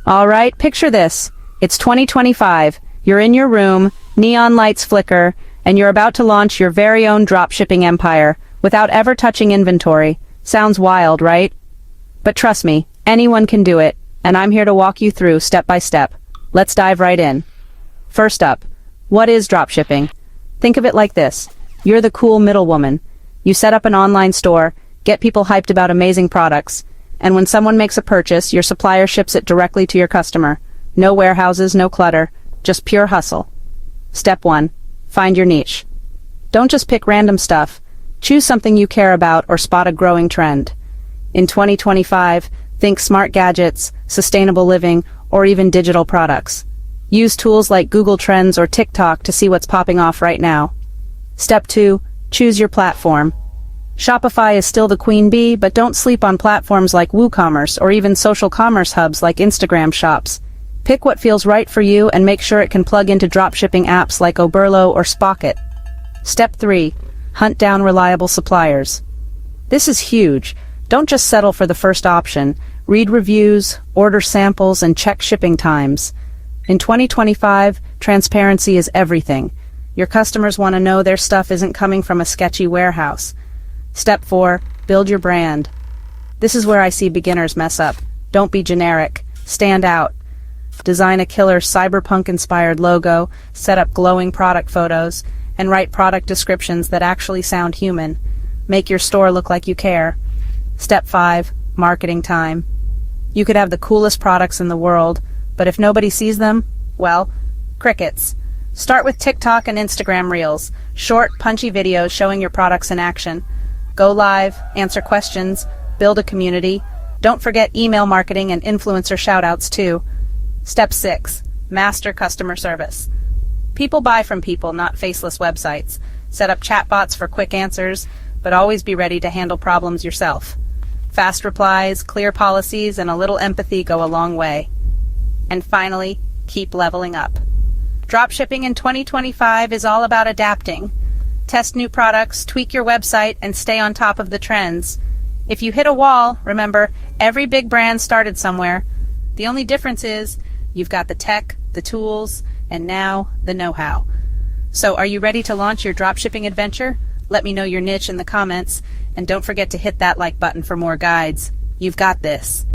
All right, picture this. It's 2025. You're in your room, neon lights flicker, and you're about to launch your very own dropshipping empire without ever touching inventory. Sounds wild, right? But trust me, anyone can do it, and I'm here to walk you through step by step. Let's dive right in. First up, what is dropshipping? Think of it like this. You're the cool middlewoman. You set up an online store, get people hyped about amazing products, and when someone makes a purchase, your supplier ships it directly to your customer. No warehouses, no clutter, just pure hustle. Step 1. Find your niche. Don't just pick random stuff. Choose something you care about or spot a growing trend. In 2025, think smart gadgets, sustainable living, or even digital products. Use tools like Google Trends or TikTok to see what's popping off right now. Step 2. Choose your platform. Shopify is still the queen bee, but don't sleep on platforms like WooCommerce or even social commerce hubs like Instagram shops. Pick what feels right for you and make sure it can plug into dropshipping apps like Oberlo or Spocket. Step 3. Hunt down reliable suppliers. This is huge. Don't just settle for the first option. Read reviews, order samples, and check shipping times. In 2025, transparency is everything. Your customers want to know their stuff isn't coming from a sketchy warehouse. Step 4. Build your brand. This is where I see beginners mess up. Don't be generic. Stand out. Design a killer cyberpunk-inspired logo, set up glowing product photos, and write product descriptions that actually sound human. Make your store look like you care. Step 5. Marketing time. You could have the coolest products in the world, but if nobody sees them, well, crickets. Start with TikTok and Instagram Reels, short, punchy videos showing your products in action. Go live, answer questions, build a community. Don't forget email marketing and influencer shoutouts too. Step 6. Master customer service. People buy from people, not faceless websites. Set up chatbots for quick answers, but always be ready to handle problems yourself. Fast replies, clear policies, and a little empathy go a long way. And finally, keep leveling up. Dropshipping in 2025 is all about adapting. Test new products, tweak your website, and stay on top of the trends. If you hit a wall, remember, every big brand started somewhere. The only difference is you've got the tech, the tools, and now the know-how. So are you ready to launch your dropshipping adventure? Let me know your niche in the comments, and don't forget to hit that like button for more guides. You've got this.